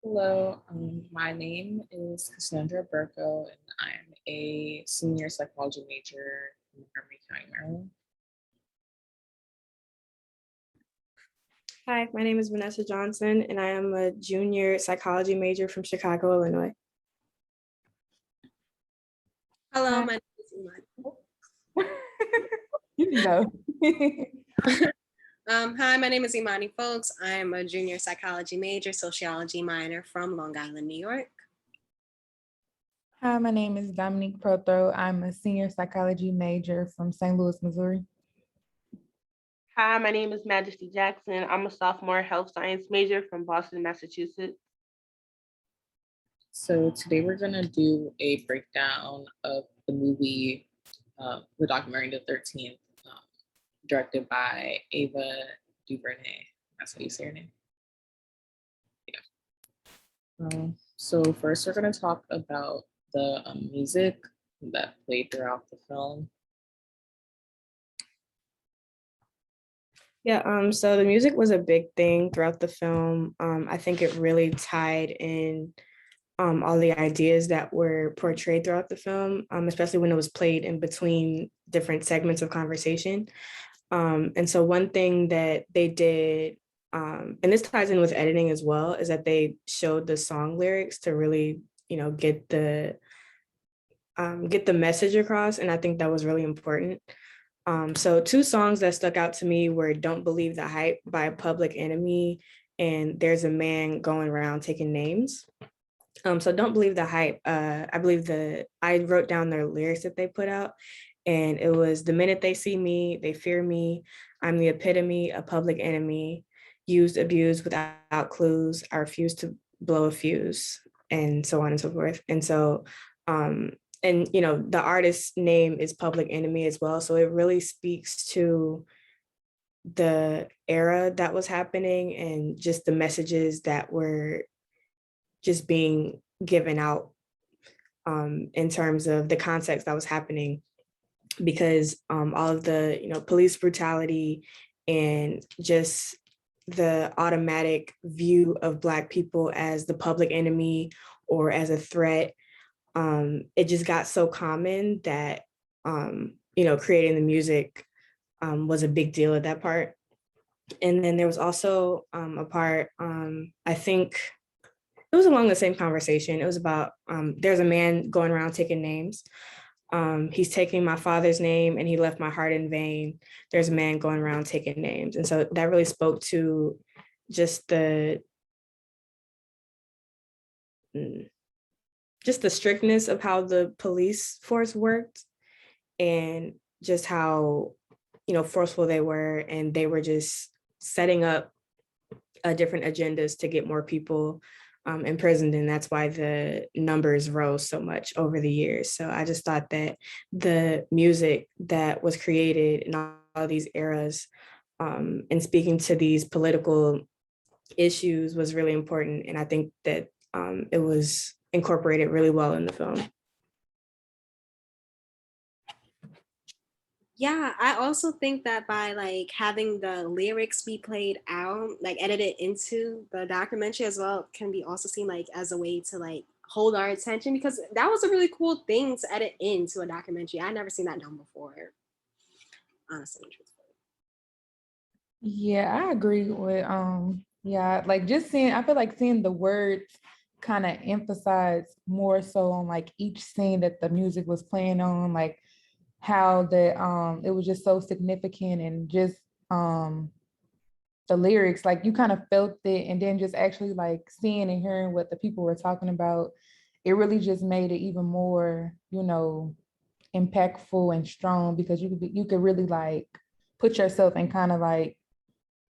Hello, my name is Cassandra Burko, and I'm a senior psychology major in Montgomery County, Maryland. Hi, my name is Vanessa Johnson, and I am a junior psychology major from Chicago, Illinois. Hello, Hi. my name is Imani. You can go. Hi, my name is Imani Folks. I'm a junior psychology major, sociology minor from Long Island, New York. Hi, my name is Dominique Prothro. I'm a senior psychology major from St. Louis, Missouri. Hi, my name is Majesty Jackson. I'm a sophomore health science major from Boston, Massachusetts. So today we're gonna do a breakdown of the movie, the documentary The 13th, directed by Ava DuVernay. That's how you say her name. Yeah. So first we're gonna talk about the music that played throughout the film. Yeah, so the music was a big thing throughout the film. I think it really tied in all the ideas that were portrayed throughout the film, especially when it was played in between different segments of conversation. And so one thing that they did, and this ties in with editing as well, is that they showed the song lyrics to really, get the message across. And I think that was really important. So two songs that stuck out to me were Don't Believe the Hype by Public Enemy and There's a Man Going Around Taking Names. So Don't Believe the Hype. I wrote down their lyrics that they put out, and it was the minute they see me, they fear me. I'm the epitome, a public enemy, used, abused without clues. I refuse to blow a fuse, and so on and so forth. And so, and the artist's name is Public Enemy as well. So it really speaks to the era that was happening and just the messages that were just being given out in terms of the context that was happening, because all of the police brutality and just the automatic view of Black people as the public enemy or as a threat, it just got so common that creating the music was a big deal at that part. And then there was also a part, I think it was along the same conversation. It was about there's a man going around taking names. He's taking my father's name and he left my heart in vain. There's a man going around taking names. And so that really spoke to just the strictness of how the police force worked and just how forceful they were, and they were just setting up different agendas to get more people imprisoned, and that's why the numbers rose so much over the years. So I just thought that the music that was created in all these eras and speaking to these political issues was really important, and I think that it was incorporated really well in the film. Yeah, I also think that by having the lyrics be played out, edited into the documentary as well, can be also seen as a way to hold our attention, because that was a really cool thing to edit into a documentary. I never seen that done before, honestly. Yeah, I agree with just seeing, I feel like seeing the words kind of emphasize more so on each scene that the music was playing on, how it was just so significant, and just the lyrics, you kind of felt it, and then just actually seeing and hearing what the people were talking about, it really just made it even more impactful and strong, because you could really put yourself in kind of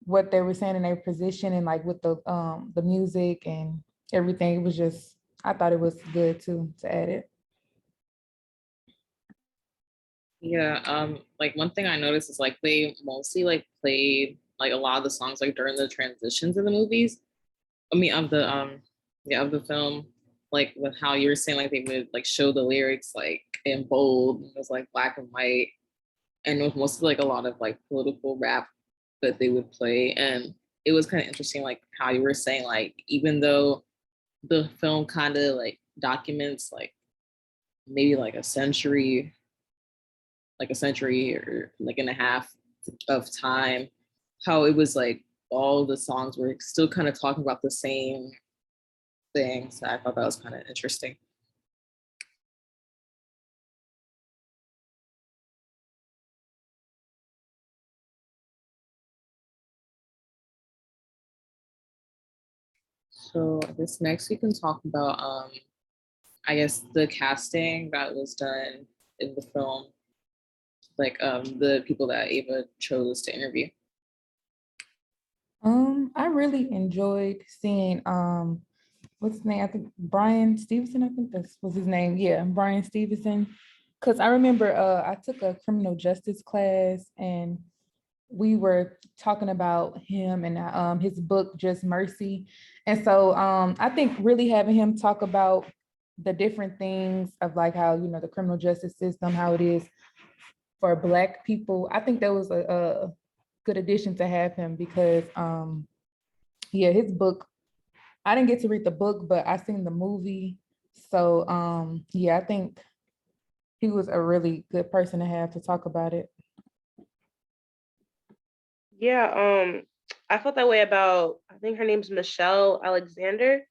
what they were saying in their position, and with the music and everything. It was just, I thought it was good to add it. Yeah, one thing I noticed is they mostly played a lot of the songs during the transitions of the movies. I mean of the film, with how you were saying they would show the lyrics in bold, it was black and white, and it was mostly a lot of political rap that they would play. And it was kind of interesting how you were saying even though the film kind of like documents like maybe like a century or like and a half of time, how it was like all the songs were still kind of talking about the same thing. So I thought that was kind of interesting. So I guess next we can talk about I guess the casting that was done in the film, like the people that Ava chose to interview. I really enjoyed seeing what's his name? I think Brian Stevenson, I think that was his name. Yeah, Brian Stevenson. Because I remember I took a criminal justice class and we were talking about him and his book, Just Mercy. And so I think really having him talk about the different things of like how, you know, the criminal justice system, how it is for Black people, I think that was a good addition to have him because yeah, his book, I didn't get to read the book, but I seen the movie. So yeah, I think he was a really good person to have to talk about it. Yeah, I felt that way about, I think her name's Michelle Alexander.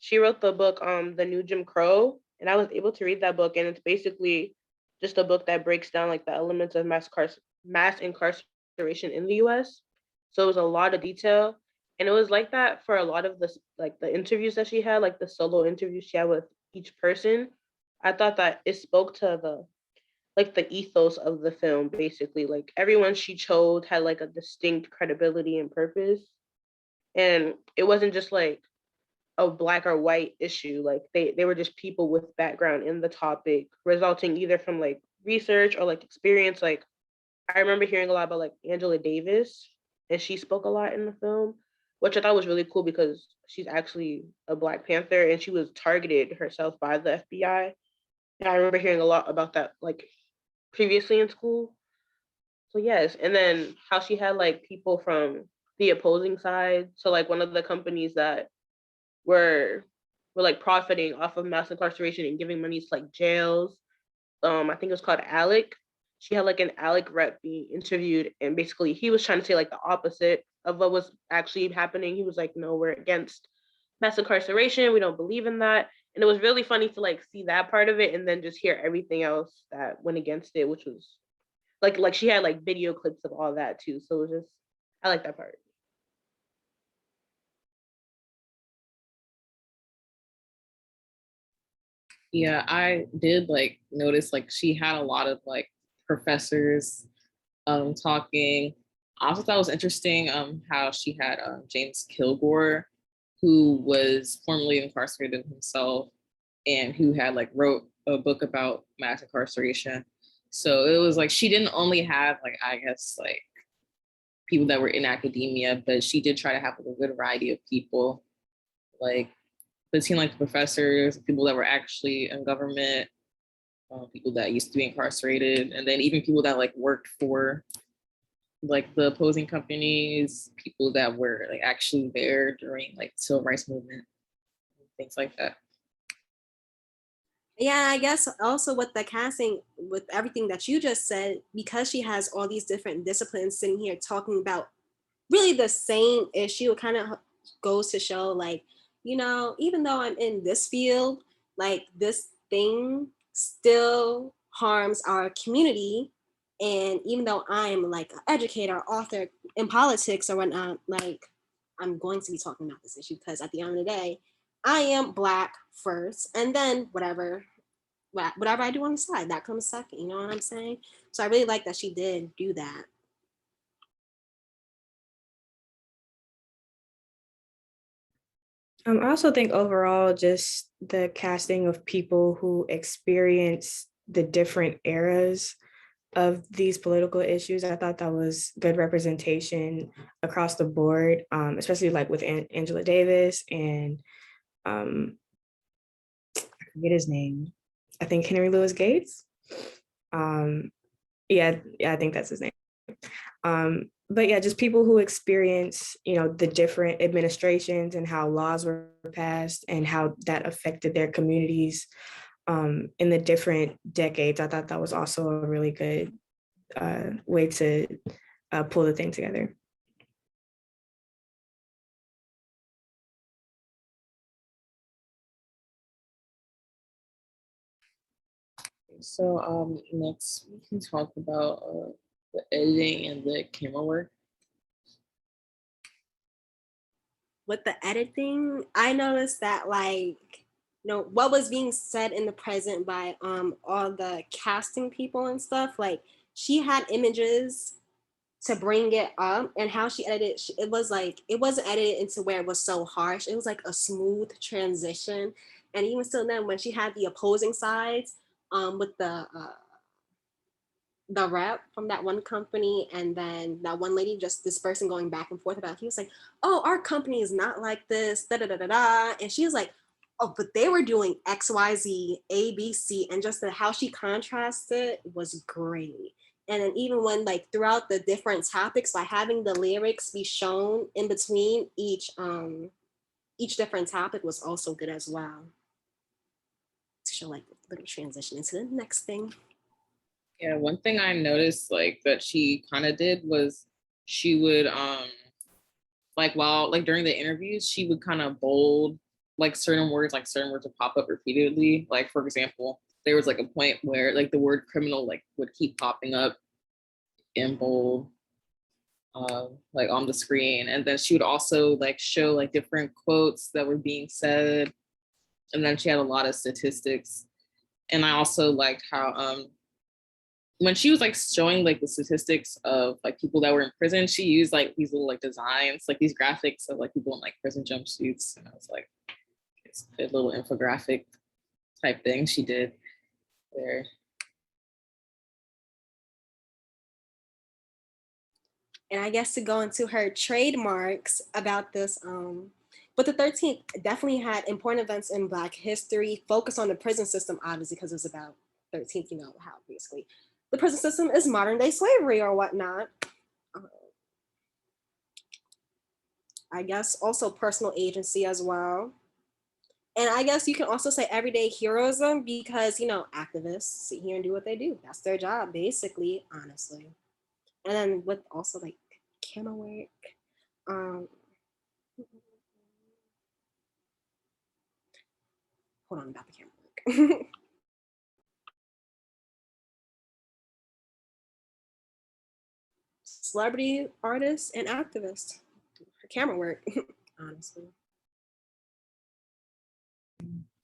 She wrote the book The New Jim Crow, and I was able to read that book, and it's basically just a book that breaks down like the elements of mass incarceration in the US. So it was a lot of detail, and it was like that for a lot of the interviews that she had, like the solo interviews she had with each person. I thought that it spoke to the ethos of the film. Basically, like everyone she chose had like a distinct credibility and purpose, and it wasn't just like a black or white issue. Like they were just people with background in the topic, resulting either from like research or like experience. Like I remember hearing a lot about like Angela Davis, and she spoke a lot in the film, which I thought was really cool because she's actually a Black Panther and she was targeted herself by the FBI. And I remember hearing a lot about that like previously in school. So yes, and then how she had like people from the opposing side. So like one of the companies that were were like profiting off of mass incarceration and giving money to like jails. I think it was called Alec. She had like an Alec rep being interviewed, and basically he was trying to say like the opposite of what was actually happening. He was like, no, we're against mass incarceration. We don't believe in that. And it was really funny to like see that part of it and then just hear everything else that went against it, which was like she had like video clips of all that too. So it was just, I like that part. Yeah, I did like notice like she had a lot of like professors talking. I also thought it was interesting how she had James Kilgore, who was formerly incarcerated himself and who had like wrote a book about mass incarceration. So it was like she didn't only have like I guess like people that were in academia, but she did try to have like, a good variety of people, like between like the professors, people that were actually in government, people that used to be incarcerated, and then even people that like worked for like the opposing companies, people that were like actually there during like civil rights movement, things like that. Yeah, I guess also with the casting, with everything that you just said, because she has all these different disciplines sitting here talking about really the same issue, it kind of goes to show like, you know, even though I'm in this field, like this thing still harms our community. And even though I'm like an educator, author in politics or whatnot, like I'm going to be talking about this issue because at the end of the day, I am Black first, and then whatever I do on the side, that comes second. You know what I'm saying? So I really like that she did do that. I also think overall, just the casting of people who experience the different eras of these political issues, I thought that was good representation across the board, especially like with Angela Davis and I forget his name. I think Henry Louis Gates. Um, yeah, I think that's his name. but yeah, just people who experience, the different administrations and how laws were passed and how that affected their communities in the different decades. I thought that was also a really good way to pull the thing together. So next we can talk about the editing and the camera work. With the editing, I noticed that what was being said in the present by all the casting people and stuff, like she had images to bring it up, and how she edited it was like it wasn't edited into where it was so harsh. It was like a smooth transition. And even still then, when she had the opposing sides with the rep from that one company, and then that one lady, just this person going back and forth about, he was like, oh, our company is not like this, da da da da da. And she was like, oh, but they were doing XYZ, ABC, and just how she contrasted was great. And then even when like throughout the different topics, by having the lyrics be shown in between each different topic was also good as well. To show like a little transition into the next thing. Yeah, one thing I noticed like that she kind of did was she would like while like during the interviews, she would kind of bold like certain words would pop up repeatedly. Like for example, there was like a point where like the word criminal like would keep popping up in bold like on the screen. And then she would also like show like different quotes that were being said. And then she had a lot of statistics. And I also liked how when she was like showing like the statistics of like people that were in prison, she used like these little like designs, like these graphics of like people in like prison jumpsuits. And I was like, it's a little infographic type thing she did there. And I guess to go into her trademarks about this, but the 13th definitely had important events in Black history, focus on the prison system, obviously, because it was about 13th, how basically the prison system is modern day slavery or whatnot. I guess also personal agency as well. And I guess you can also say everyday heroism because, activists sit here and do what they do. That's their job, basically, honestly. And then with also like camera work, hold on about the camera work. Celebrity artists and activists for camera work, honestly.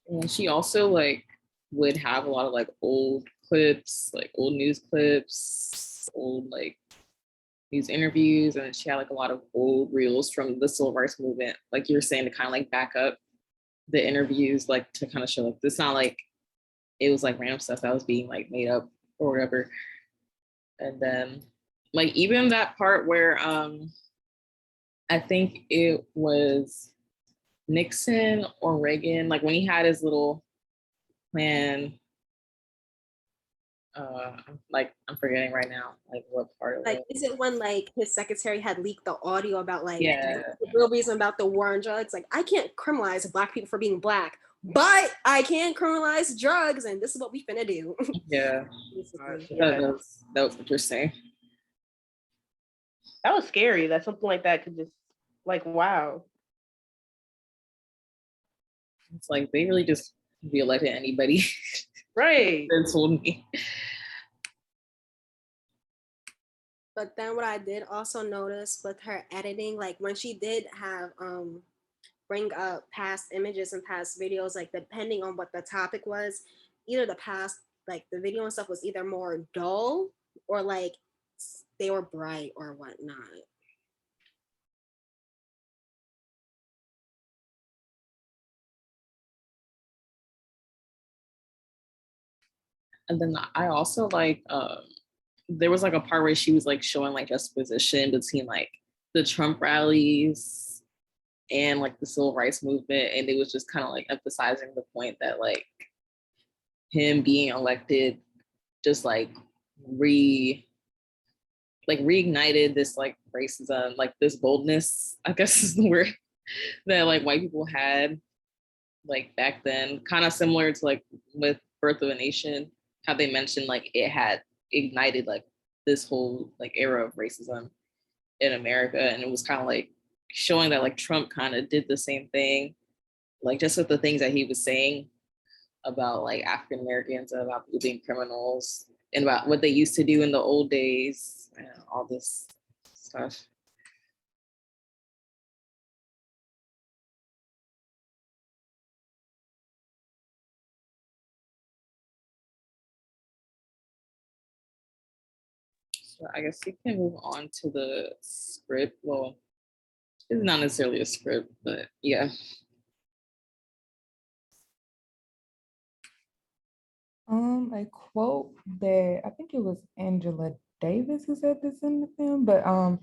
And she also like would have a lot of like old clips, like old news clips, old like news interviews, and she had like a lot of old reels from the civil rights movement, like you were saying, to kind of like back up the interviews, like to kind of show like it's not like it was like random stuff that was being like made up or whatever. And then like even that part where I think it was Nixon or Reagan, like when he had his little plan, I'm forgetting right now, like what part of Like, it. is it when like his secretary had leaked the audio about like Yeah. the real reason about the war on drugs? Like, I can't criminalize Black people for being Black, but I can criminalize drugs, and this is what we finna do. Yeah. Yeah. That was interesting. That was scary that something like that could just like, wow. It's like they really just reelected anybody. Right. They told me. But then what I did also notice with her editing, like when she did have bring up past images and past videos, like depending on what the topic was, either the past, like the video and stuff was either more dull or like they were bright or whatnot. And then I also like there was like a part where she was like showing like juxtaposition between like the Trump rallies and like the civil rights movement, and it was just kind of like emphasizing the point that like him being elected just like like reignited this like racism, like this boldness, I guess is the word that like white people had like back then, kind of similar to like with Birth of a Nation, how they mentioned like it had ignited like this whole like era of racism in America. And it was kind of like showing that like Trump kind of did the same thing, like just with the things that he was saying about like African Americans and about people being criminals and about what they used to do in the old days and all this stuff. So I guess we can move on to the script. Well, it's not necessarily a script, but yeah. A quote that I think it was Angela Davis who said this in the film, but I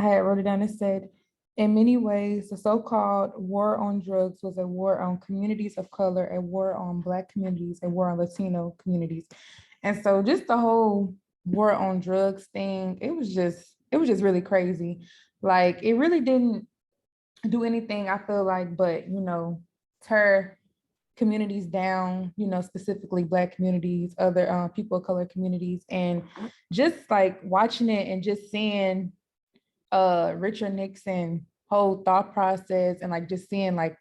had wrote it down. It said, in many ways, the so-called war on drugs was a war on communities of color, a war on Black communities, a war on Latino communities. And so just the whole war on drugs thing, it was just really crazy. Like it really didn't do anything, I feel like, but tear communities down, specifically Black communities, other people of color communities. And just like watching it and just seeing Richard Nixon whole thought process and like just seeing like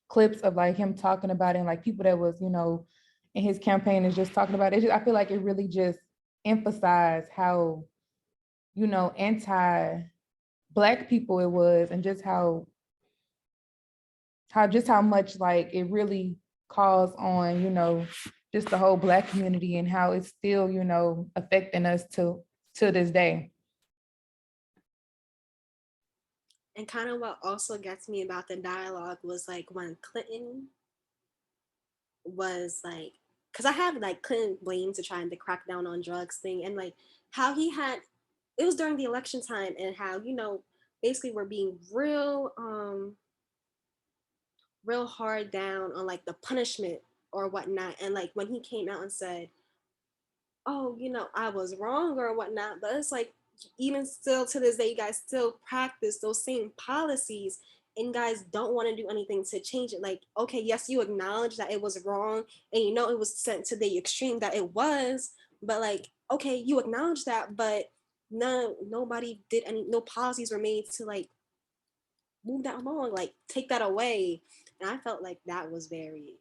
clips of like him talking about it and like people that was, in his campaign is just talking about it. I feel like it really just emphasized how, anti-Black people it was, and just how much like it really calls on, just the whole Black community and how it's still, affecting us to this day. And kind of what also gets me about the dialogue was like when Clinton was like, because I have like Clinton blamed to trying to crack down on drugs thing, and like how he had, it was during the election time, and how basically we're being real hard down on like the punishment or whatnot. And like when he came out and said, oh, I was wrong or whatnot, but it's like even still to this day, you guys still practice those same policies and guys don't want to do anything to change it. Like, okay, yes, you acknowledge that it was wrong and it was sent to the extreme that it was, but like, okay, you acknowledge that, but nobody did no policies were made to like move that along, like take that away. And I felt like that was very.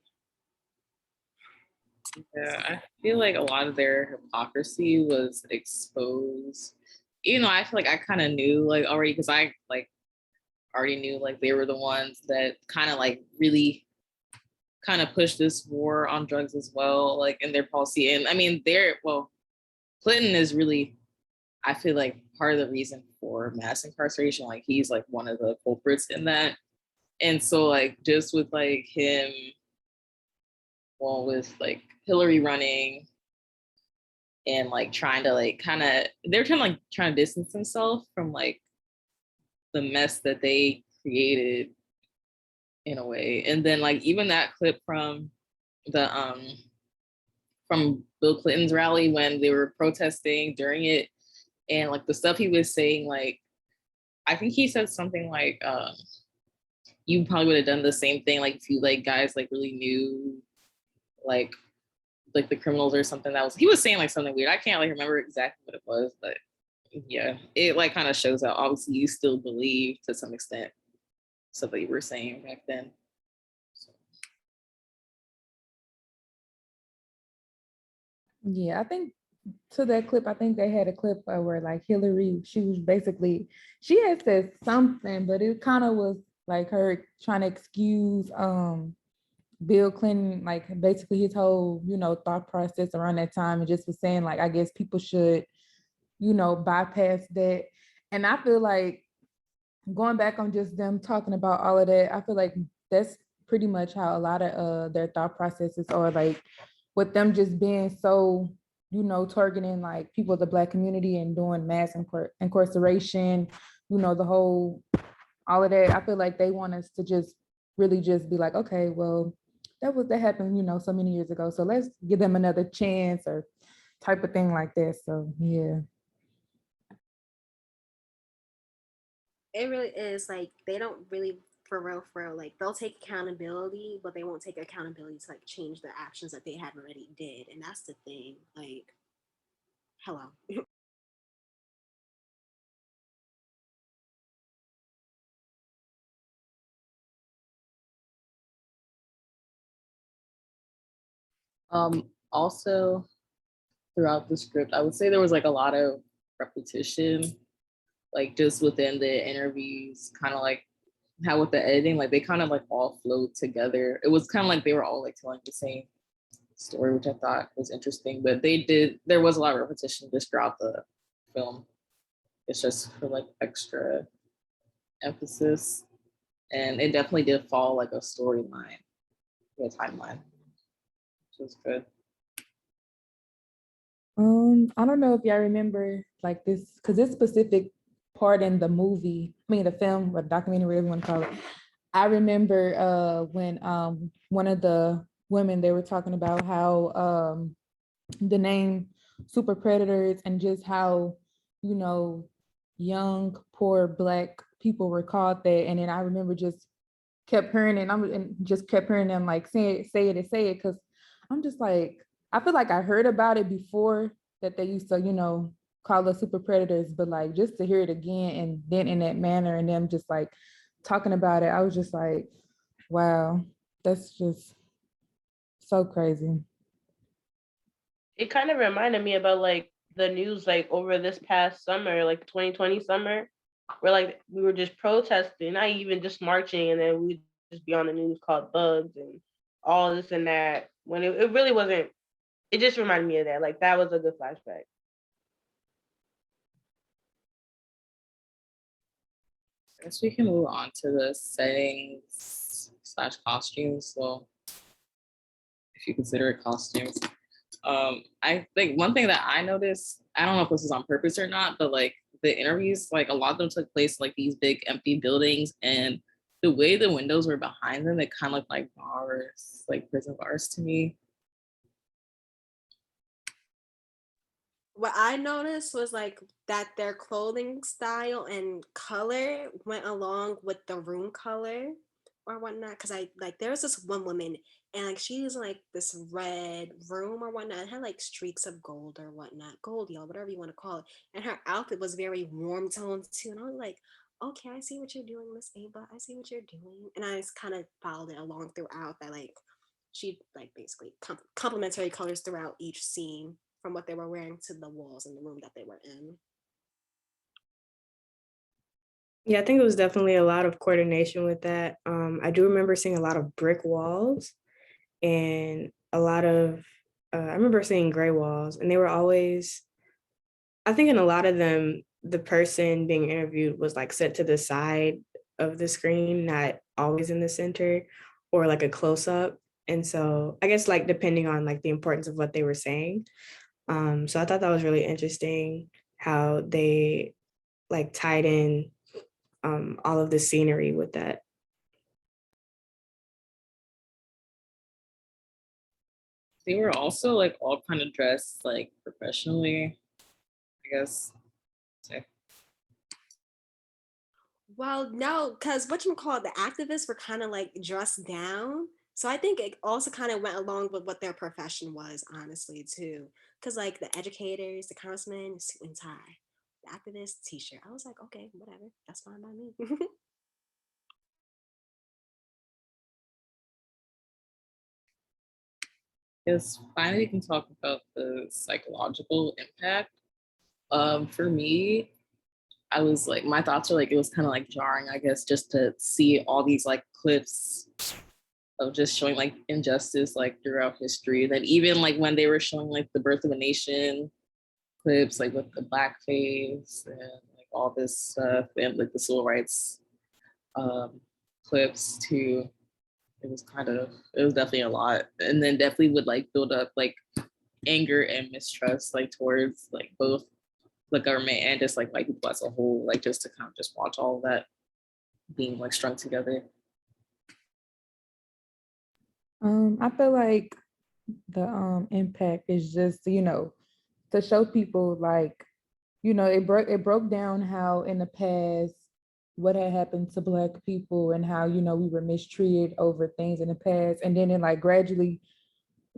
Yeah, I feel like a lot of their hypocrisy was exposed. I feel like I kind of knew like already because I like already knew like they were the ones that kind of like really kind of pushed this war on drugs as well, like in their policy. And I mean, Clinton is really, I feel like part of the reason for mass incarceration. Like he's like one of the culprits in that. And so like just with like him, well, with like Hillary running and like trying to like they're trying to distance themselves from like the mess that they created in a way. And then like even that clip the from Bill Clinton's rally when they were protesting during it, and like the stuff he was saying, like I think he said something like you probably would have done the same thing like if you like guys like really knew like the criminals or something. He was saying like something weird. I can't like remember exactly what it was, but yeah, it like kind of shows that obviously you still believe to some extent stuff that you were saying back then. So. Yeah, I think to that clip, I think they had a clip where like Hillary, she had said something, but it kind of was like her trying to excuse Bill Clinton, like basically his whole, thought process around that time, and just was saying like, I guess people should, bypass that. And I feel like going back on just them talking about all of that, I feel like that's pretty much how a lot of their thought processes are, like with them just being so, targeting like people of the Black community and doing mass incarceration, the whole, all of that. I feel like they want us to just really just be like, okay, well, that happened, so many years ago. So let's give them another chance or type of thing like that. So yeah. It really is like they don't really for real. Like they'll take accountability, but they won't take accountability to like change the actions that they had already did. And that's the thing. Like, hello. Also throughout the script, I would say there was like a lot of repetition, like just within the interviews, kind of like how with the editing, like they kind of like all flowed together. It was kind of like they were all like telling the same story, which I thought was interesting. But there was a lot of repetition just throughout the film. It's just for like extra emphasis. And it definitely did follow like a storyline, a timeline, which was good. I don't know if y'all remember like this, because this specific part in the movie, I mean the film or documentary, whatever you want to call it. I remember when one of the women, they were talking about how the name super predators and just how, you know, young, poor Black people were called that. And then I remember just kept hearing it and just kept hearing them like say it and say it, because I'm just like, I feel like I heard about it before, that they used to, you know, call us super predators, but like just to hear it again and then in that manner and them just like talking about it, I was just like, wow, that's just so crazy. It kind of reminded me about like the news like over this past summer, like 2020 summer, where like we were just protesting, not even just marching, and then we'd just be on the news called thugs and all this and that. When it really wasn't, it just reminded me of that. Like that was a good flashback. I guess we can move on to the settings slash costumes. So if you consider it costumes. I think one thing that I noticed, I don't know if this is on purpose or not, but like the interviews, like a lot of them took place like these big empty buildings, and the way the windows were behind them, it kind of looked like bars, like prison bars to me. What I noticed was like that their clothing style and color went along with the room color or whatnot. Cause I like there was this one woman and like she was like this red room or whatnot. It had like streaks of gold or whatnot, gold yellow, whatever you want to call it. And her outfit was very warm toned too. And I was like, okay, I see what you're doing, Miss Ava. I see what you're doing. And I just kind of followed it along throughout that like she like basically complementary colors throughout each scene from what they were wearing to the walls in the room that they were in. Yeah, I think it was definitely a lot of coordination with that. I do remember seeing a lot of brick walls and a lot of, I remember seeing gray walls, and they were always, I think in a lot of them, the person being interviewed was like set to the side of the screen, not always in the center or like a close up. And so I guess like depending on like the importance of what they were saying. So I thought that was really interesting how they like tied in all of the scenery with that. They were also like all kind of dressed like professionally, I guess. So, Well, no, because what you call it, the activists were kind of like dressed down. So I think it also kind of went along with what their profession was, honestly, too. Because like the educators, the congressmen, suit and tie, the activists, t-shirt. I was like, okay, whatever, that's fine by me. yes, finally we can talk about the psychological impact. For me, I was like, my thoughts are like, it was kind of like jarring, I guess, just to see all these like clips of just showing like injustice like throughout history. Then even like when they were showing like the birth of a nation clips, like with the blackface and like all this stuff, and like the civil rights um, clips too. It was definitely a lot. And then definitely would like build up like anger and mistrust like towards like both the government and just like white people as a whole, like just to kind of just watch all of that being like strung together. I feel like the impact is just, you know, to show people like, you know, it broke down how in the past, what had happened to Black people and how, you know, we were mistreated over things in the past. And then it like gradually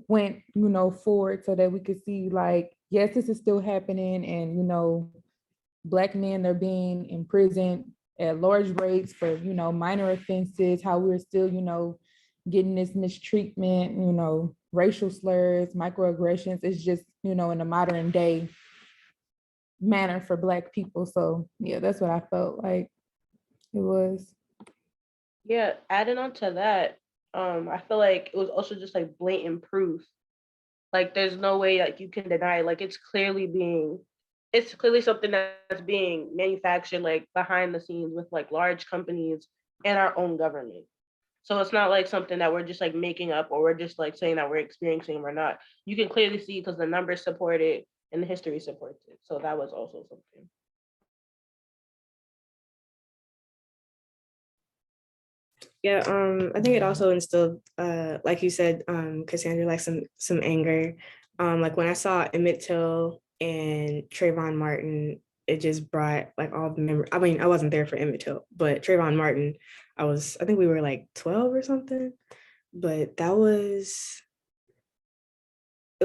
went, you know, forward so that we could see like, yes, this is still happening. And, you know, Black men are being imprisoned at large rates for, you know, minor offenses, how we're still, you know, getting this mistreatment, you know, racial slurs, microaggressions. It's just, you know, in a modern day manner for Black people. So yeah, that's what I felt like it was. Yeah, adding on to that, I feel like it was also just like blatant proof. Like there's no way that you can deny it. Like it's clearly something that's being manufactured like behind the scenes with like large companies and our own government. So it's not like something that we're just like making up or we're just like saying that we're experiencing or not. You can clearly see because the numbers support it and the history supports it. So that was also something. Yeah, I think it also instilled, like you said, Cassandra, like some anger. Like when I saw Emmett Till and Trayvon Martin, it just brought like all the memory. I mean, I wasn't there for Emmett Till, but Trayvon Martin, I think we were like 12 or something, but it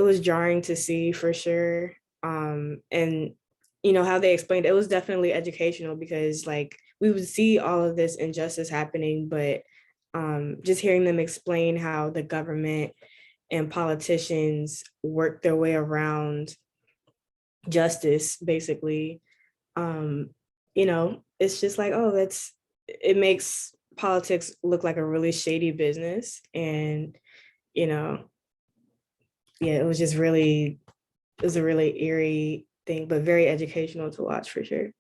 was jarring to see for sure. And you know how they explained it was definitely educational because like we would see all of this injustice happening, but just hearing them explain how the government and politicians work their way around justice, basically, um, you know, it's just like, oh, it makes politics look like a really shady business. And, you know, yeah, it was a really eerie thing, but very educational to watch for sure.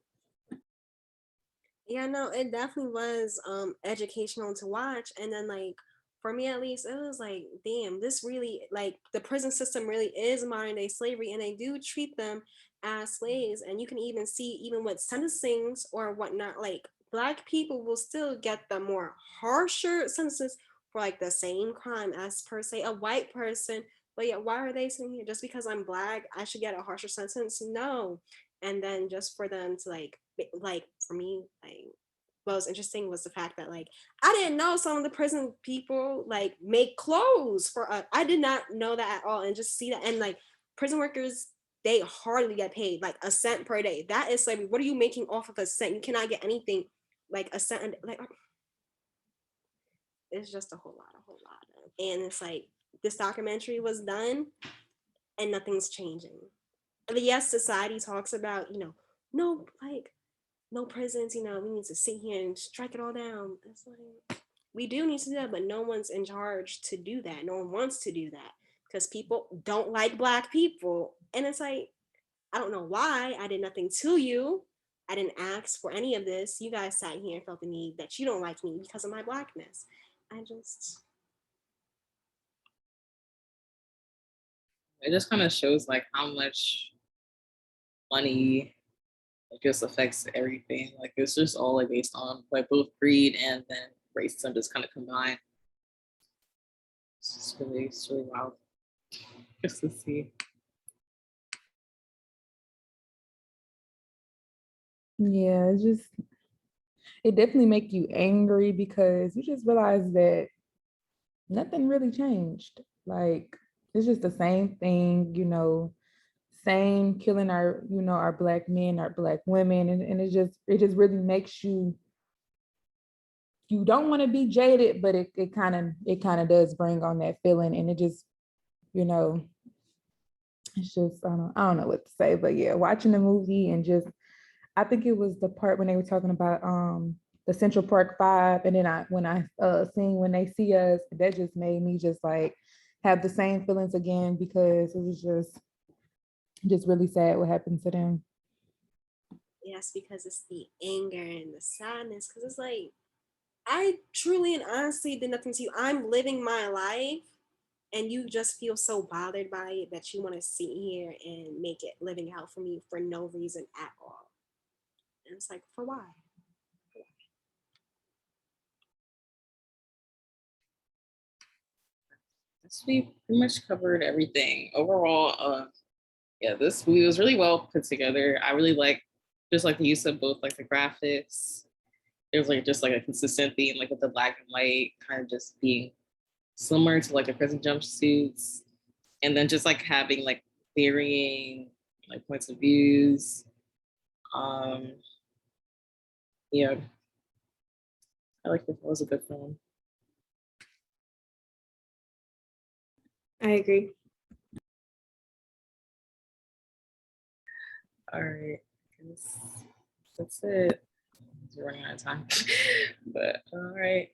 Yeah, no, it definitely was educational to watch. And then like for me at least, it was like, damn, this really like the prison system really is modern day slavery and they do treat them as slaves. And you can even see even with sentencings or whatnot, like Black people will still get the more harsher sentences for like the same crime as per se a white person. But yeah, why are they saying here just because I'm Black I should get a harsher sentence? No. And then just for them to like for me, like what was interesting was the fact that like I didn't know some of the prison people like make clothes for us. I did not know that at all, and just see that and like prison workers they hardly get paid like a cent per day. That is like what are you making off of a cent? You cannot get anything like a cent. Like it's just a whole lot, and it's like this documentary was done and nothing's changing. And yes, society talks about no like no prisons, we need to sit here and strike it all down. It's like we do need to do that, but no one's in charge to do that. No one wants to do that because people don't like Black people. And it's like, I don't know why. I did nothing to you. I didn't ask for any of this. You guys sat here and felt the need that you don't like me because of my Blackness. I just It just kind of shows like how much money just affects everything. Like it's just all like based on like both greed and then racism just kind of combined. It's really wild just to see. Yeah, it definitely make you angry because you just realize that nothing really changed. Like it's just the same thing, you know, same killing our, you know, our Black men, our Black women. And it just really makes you don't want to be jaded, but it kind of does bring on that feeling. And it just, you know, it's just, I don't know what to say, but yeah, watching the movie and just, I think it was the part when they were talking about the Central Park Five, and then when I seen When They See Us, that just made me just like have the same feelings again because it was just really sad what happened to them. yes, because it's the anger and the sadness. Because it's like I truly and honestly did nothing to you. I'm living my life and you just feel so bothered by it that you want to sit here and make it living hell for me for no reason at all. And it's like, for why? We pretty much covered everything. Overall, yeah, this movie was really well put together. I really like just like the use of both like the graphics. there's like just like a consistent theme, like with the black and white kind of just being similar to like the prison jumpsuits, and then just like having like varying like points of views. Um, yeah, I like it. It was a good film. I agree. All right, I guess that's it. We're running out of time, but all right.